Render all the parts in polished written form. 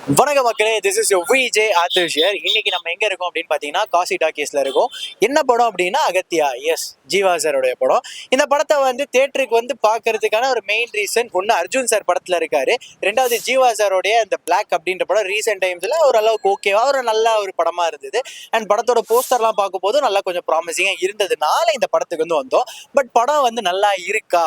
வணக்கம் மக்களே, this is VJ ஆதிஷியர். இன்னைக்கு நம்ம எங்க இருக்கோம் அப்படின்னு பாத்தீங்கன்னா காசி டாக்கீஸ்ல இருக்கோம். என்ன படம் அப்படின்னா அகத்தியா. எஸ், ஜீவா சாரோடைய படம். இந்த படத்தை வந்து தியேட்டருக்கு வந்து பாக்குறதுக்கான ஒரு மெயின் ரீசன் ஒன்னு, அர்ஜுன் சார் படத்துல இருக்காரு. ரெண்டாவது, ஜீவா சாரோடைய அந்த பிளாக் அப்படின்ற படம் ரீசெண்ட் டைம்ஸ்ல ஓரளவுக்கு ஓகேவா ஒரு நல்ல ஒரு படமா இருந்தது. அண்ட் படத்தோட போஸ்டர்லாம் பார்க்கும் போது நல்லா கொஞ்சம் ப்ராமிசிங்கா இருந்ததுனால இந்த படத்துக்கு வந்து வந்தோம். பட் படம் வந்து நல்லா இருக்கா,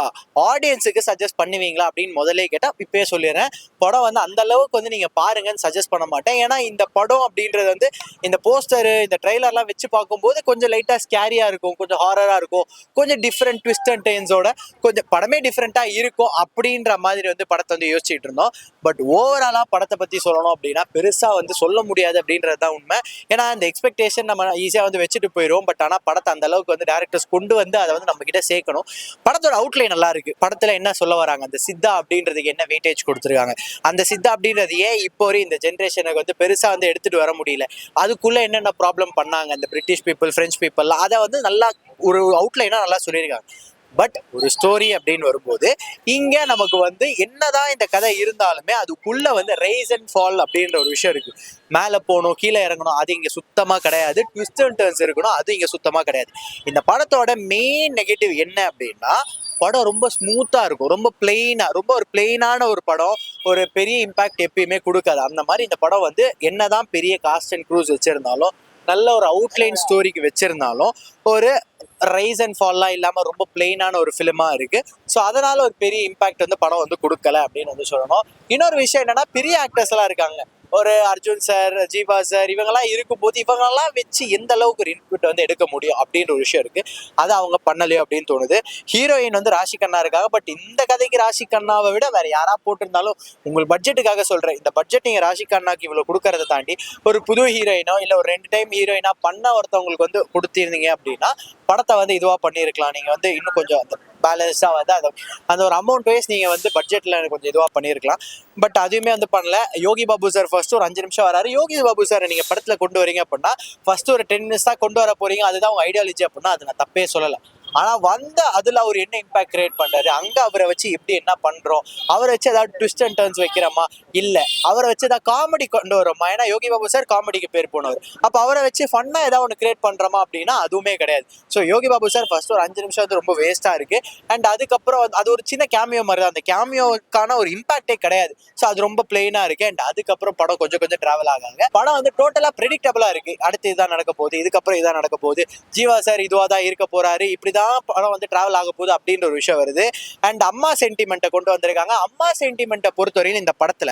ஆடியன்ஸுக்கு சஜஸ்ட் பண்ணுவீங்களா அப்படின்னு முதலே கேட்டா இப்பயே சொல்லிடுறேன், படம் வந்து அந்த அளவுக்கு வந்து நீங்க பாருங்க சஜஸ்ட் பண்ண மாட்டேன். ஏன்னா இந்த படம் அப்படின்றது வந்து இந்த போஸ்டர் இந்த ட்ரெய்லர்லாம் வச்சு பார்க்கும்போது கொஞ்சம் லைட்டா ஸ்கேரியா இருக்கும், கொஞ்சம் ஹாரரா இருக்கும், கொஞ்சம் டிஃப்ரெண்ட் ட்விஸ்ட் அண்ட் டர்ன்ஸோட கொஞ்சம் படமே டிஃப்ரெண்டா இருக்கும் அப்படின்ற மாதிரி வந்து படத்தை வந்து யோசிச்சுட்டு இருந்தோம். பட் ஓவராலா படத்தை பத்தி சொல்லணும் அப்படின்னா பெருசா வந்து சொல்ல முடியாது அப்படின்றது தான் உண்மை. ஏன்னா அந்த எக்ஸ்பெக்டேஷன் நம்ம ஈஸியா வந்து வச்சுட்டு போயிடும். பட் ஆனா படத்தை அந்த அளவுக்கு வந்து டேரக்டர்ஸ் கொண்டு வந்து அதை வந்து நம்ம கிட்ட சேர்க்கணும். படத்தோட அவுட்லைன் நல்லா இருக்கு. படத்துல என்ன சொல்ல வராங்க, அந்த சித்தா அப்படின்றதுக்கு என்ன வெயிட்டேஜ் கொடுத்துருக்காங்க, அந்த சித்தா அப்படின்றது ஏன் இப்போ இந்த ஜென்ரேஷனுக்கு வந்து பெருசா வந்து எடுத்துட்டு வர முடியல, அதுக்குள்ள என்னென்ன ப்ராப்ளம் பண்ணாங்க அந்த பிரிட்டிஷ் பீப்புள், பிரெஞ்சு பீப்புள், அதை வந்து நல்லா ஒரு அவுட்லைனா நல்லா சொல்லியிருக்காங்க. பட் ஒரு ஸ்டோரி அப்படின்னு வரும்போது இங்க நமக்கு வந்து என்னதான் இந்த கதை இருந்தாலுமே அதுக்குள்ள வந்து ரைஸ் அண்ட் ஃபால் அப்படின்ற ஒரு விஷயம் இருக்கு. மேல போகணும், கீழே இறங்கணும், அது இங்க சுத்தமா கிடையாது. ட்விஸ்ட் அண்ட் டர்ன்ஸ் இருக்கணும், அது இங்க சுத்தமா கிடையாது. இந்த படத்தோட மெயின் நெகட்டிவ் என்ன அப்படின்னா, படம் ரொம்ப ஸ்மூத்தா இருக்கும், ரொம்ப பிளெயினா, ரொம்ப ஒரு பிளெயினான ஒரு படம், ஒரு பெரிய இம்பாக்ட் எப்பயுமே கொடுக்காது. அந்த மாதிரி இந்த படம் வந்து என்னதான் பெரிய காஸ்ட் அண்ட் க்ரூஸ் வச்சிருந்தாலும், நல்ல ஒரு அவுட்லைன் ஸ்டோரிக்கு வச்சிருந்தாலும், ஒரு ரைஸ் அண்ட் ஃபால்லாம் இல்லாம ரொம்ப பிளெயினான ஒரு ஃபிலிமா இருக்கு. ஸோ அதனால ஒரு பெரிய இம்பாக்ட் வந்து படம் வந்து கொடுக்கல அப்படின்னு வந்து சொல்லணும். இன்னொரு விஷயம் என்னன்னா, பெரிய ஆக்டர்ஸ் எல்லாம் இருக்காங்க, ஒரு அர்ஜுன் சார், ஜீவா சார், இவங்கெல்லாம் இருக்கும்போது இவங்கெல்லாம் வச்சு எந்த அளவுக்கு ஒரு இன்புட் வந்து எடுக்க முடியும் அப்படின்ற ஒரு விஷயம் இருக்கு. அதை அவங்க பண்ணலையோ அப்படின்னு தோணுது. ஹீரோயின் வந்து ராஷி கண்ணா இருக்காங்க. பட் இந்த கதைக்கு ராஷி கண்ணாவை விட வேற யாரா போட்டிருந்தாலும், உங்கள் பட்ஜெட்டுக்காக சொல்றேன், இந்த பட்ஜெட் நீங்க ராஷி கண்ணாக்கு இவ்வளவு கொடுக்கறத தாண்டி ஒரு புது ஹீரோயினோ இல்ல ஒரு 2 டைம் ஹீரோயினா பண்ண ஒருத்தவங்களுக்கு வந்து கொடுத்திருந்தீங்க அப்படின்னா படத்தை வந்து இதுவா பண்ணியிருக்கலாம். நீங்க வந்து இன்னும் கொஞ்சம் அந்த பேலன்ஸா வந்து அந்த ஒரு அமௌண்ட் வைஸ் நீங்க வந்து பட்ஜெட்ல கொஞ்சம் இதுவா பண்ணியிருக்கலாம். பட் அதுவுமே வந்து பண்ணல. யோகி பாபு சார் ஃபர்ஸ்ட் ஒரு 5 நிமிஷம் வராரு. யோகி பாபு சார் நீங்க படத்துல கொண்டு வரீங்க அப்படின்னா ஃபர்ஸ்ட் ஒரு 10 மினிட்ஸ் தான் கொண்டு வர போறீங்க, அதுதான் உங்க ஐடியாலஜி அப்படின்னா அது நான் தப்பே சொல்லலை. ஆனா வந்து அதுல அவர் என்ன இம்பாக்ட் கிரியேட் பண்றாரு, அங்க அவரை வச்சு எப்படி என்ன பண்றோம், அவரை வச்சு ஏதாவது ட்விஸ்ட் அண்ட் டர்ன்ஸ் வைக்கிறோமா, இல்ல அவரை வச்சு ஏதாவது காமெடி கொண்டு வரோமா, ஏன்னா யோகி பாபு சார் காமெடிக்கு பேர் போனவர், அப்ப அவரை வச்சு ஃபன்னா ஏதாவது ஒன்று கிரியேட் பண்றோமா அப்படின்னா அதுவுமே கிடையாது. So Yogi Babu sir first ஒரு 5 நிமிஷம் வந்து ரொம்ப வேஸ்டா இருக்கு. அண்ட் அதுக்கப்புறம் அது ஒரு சின்ன கேமியோ மாதிரி தான், அந்த கேமியோக்கான ஒரு இம்பாக்டே கிடையாது. ஸோ அது ரொம்ப பிளெயினா இருக்கு. அண்ட் அதுக்கப்புறம் படம் கொஞ்சம் கொஞ்சம் டிராவல் ஆகாங்க. படம் வந்து டோட்டலா ப்ரெடிக்டபிளா இருக்கு. அடுத்து இதான் நடக்க போகுது, இதுக்கப்புறம் இதான் நடக்க போகுது, ஜீவா சார் இதுவா தான் இருக்க போறாரு, இப்படிதான் படம் வந்து டிராவல் ஆக போகுது அப்படின்ற ஒரு விஷயம் வருது. அண்ட் அம்மா சென்டிமெண்ட்டை கொண்டு வந்திருக்காங்க. அம்மா சென்டிமெண்ட்டை பொறுத்தவரையும் இந்த படத்துல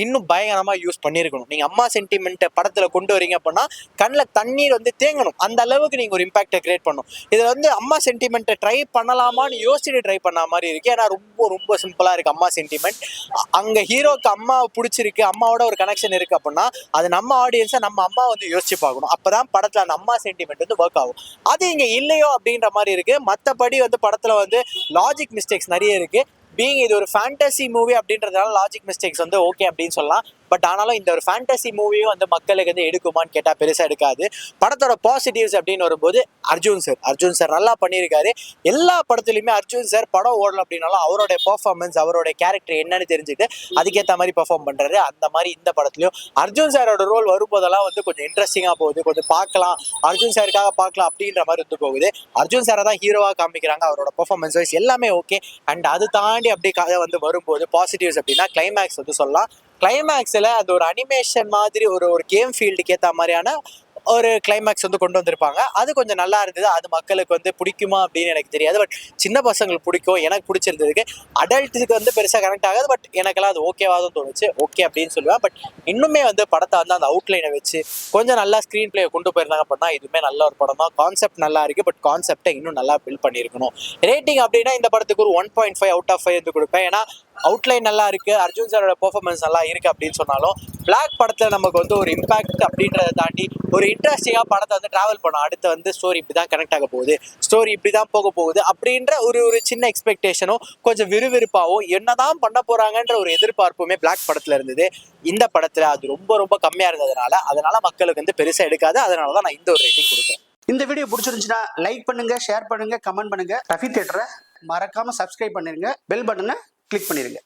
இன்னும் பயங்கரமா யூஸ் பண்ணிருக்கணும். நீங்க அம்மா சென்டிமெண்ட்டை படத்துல கொண்டு வரீங்க அப்படின்னா கண்ணில் தண்ணீர் வந்து தேங்கணும், அந்த அளவுக்கு நீங்க ஒரு இம்பாக்டை கிரியேட் பண்ணணும். இதுல வந்து அம்மா சென்டிமெண்ட்டை ட்ரை பண்ணலாமான்னு யோசிச்சுட்டு ட்ரை பண்ண மாதிரி இருக்கு. ஏன்னா ரொம்ப ரொம்ப சிம்பிளா இருக்கு அம்மா சென்டிமெண்ட். அங்க ஹீரோக்கு அம்மா பிடிச்சிருக்கு, அம்மாவோட ஒரு கனெக்ஷன் இருக்கு அப்படின்னா அது நம்ம ஆடியன்ஸை நம்ம அம்மா வந்து யோசிச்சு பார்க்கணும். அப்பதான் படத்துல அந்த அம்மா சென்டிமெண்ட் வந்து ஒர்க் ஆகும். அது இங்க இல்லையோ அப்படின்ற மாதிரி இருக்கு. மற்றபடி வந்து படத்துல வந்து லாஜிக் மிஸ்டேக்ஸ் நிறைய இருக்கு. பீங் இது ஒரு ஃபேண்டசி மூவி அப்படின்றதுனால லாஜிக் மிஸ்டேக்ஸ் வந்து ஓகே அப்படின்னு சொல்லலாம். பட் ஆனாலும் இந்த ஒரு ஃபேண்டசி மூவியும் வந்து மக்களுக்கு வந்து எடுக்குமான்னு கேட்டால் பெருசாக எடுக்காது. படத்தோட பாசிட்டிவ்ஸ் அப்படின்னு வரும்போது அர்ஜுன் சார் நல்லா பண்ணியிருக்காரு. எல்லா படத்துலையுமே அர்ஜுன் சார் படம் ஓடல அப்படின்னாலும் அவரோட பெர்ஃபார்மன்ஸ், அவரோட கேரக்டர் என்னன்னு தெரிஞ்சுட்டு அதுக்கேற்ற மாதிரி பெர்ஃபார்ம் பண்ணுறாரு. அந்த மாதிரி இந்த படத்துலையும் அர்ஜுன் சாரோட ரோல் வரும்போதெல்லாம் வந்து கொஞ்சம் இன்ட்ரெஸ்டிங்காக போகுது, கொஞ்சம் பார்க்கலாம், அர்ஜுன் சாருக்காக பார்க்கலாம் அப்படின்ற மாதிரி வந்து போகுது. அர்ஜுன் சாரை தான் ஹீரோவாக காமிக்கிறாங்க, அவரோட பெர்ஃபார்மன்ஸ் வைஸ் எல்லாமே ஓகே. அண்ட் அது தாண்டி அப்படி கதை வந்து வரும்போது பாசிட்டிவ்ஸ் அப்படின்னா கிளைமேக்ஸ் வந்து சொல்லலாம். கிளைமேக்ஸில் அது ஒரு அனிமேஷன் மாதிரி ஒரு கேம் ஃபீல்டுக்கு ஏற்ற மாதிரியான ஒரு கிளைமேக்ஸ் வந்து கொண்டு வந்திருப்பாங்க. அது கொஞ்சம் நல்லா இருந்தது. அது மக்களுக்கு வந்து பிடிக்குமா அப்படின்னு எனக்கு தெரியாது. பட் சின்ன பசங்களுக்கு பிடிக்கும், எனக்கு பிடிச்சிருந்ததுக்கு. அடல்ட்டுக்கு வந்து பெருசாக கனெக்ட் ஆகாது. பட் எனக்கெல்லாம் அது ஓகேவாதான் தோணுச்சு, ஓகே அப்படின்னு சொல்லுவேன். பட் இன்னுமே வந்து படத்தை வந்து அந்த அவுட்லைனை வச்சு கொஞ்சம் நல்லா ஸ்க்ரீன் பிளே கொண்டு போயிருந்தாங்க அப்படின்னா இதுவுமே நல்ல ஒரு படம் தான். கான்செப்ட் நல்லா இருக்கு. பட் கான்செப்டை இன்னும் நல்லா பில்ட் பண்ணியிருக்கணும். ரேட்டிங் அப்படின்னா இந்த படத்துக்கு ஒரு 1.5 அவுட் ஆஃப் 5 வந்து கொடுப்பேன். ஏன்னா அவுட்லைன் நல்லா இருக்கு, அர்ஜுன் சாரோட பெர்ஃபார்மன்ஸ் நல்லா இருக்கு அப்படின்னு சொன்னாலும் பிளாக் படத்துல நமக்கு வந்து ஒரு இம்பாக்ட் அப்படின்றத தாண்டி ஒரு இன்ட்ரெஸ்டிங்கா படத்தை வந்து டிராவல் பண்ணும். அடுத்து வந்து ஸ்டோரி இப்படிதான் கனெக்ட் ஆக போகுது, ஸ்டோரி இப்படிதான் போக போகுது அப்படின்ற ஒரு சின்ன எக்ஸ்பெக்டேஷனும் கொஞ்சம் விறுவிறுப்பாகவும் என்னதான் பண்ண போறாங்கன்ற ஒரு எதிர்பார்ப்புமே பிளாக் படத்துல இருந்தது. இந்த படத்துல அது ரொம்ப ரொம்ப கம்மியா இருந்ததுனால மக்களுக்கு வந்து பெருசா எடுக்காது. அதனாலதான் நான் இந்த ஒரு ரேட்டிங் கொடுத்தேன். இந்த வீடியோ பிடிச்சிருந்துச்சுன்னா லைக் பண்ணுங்க, ஷேர் பண்ணுங்க, கமெண்ட் பண்ணுங்க. ரஃபி தியேட்டரை மறக்காம சப்ஸ்கிரைப் பண்ணிருங்க, பெல் பட்டனை கிளிக் பண்ணிருங்க.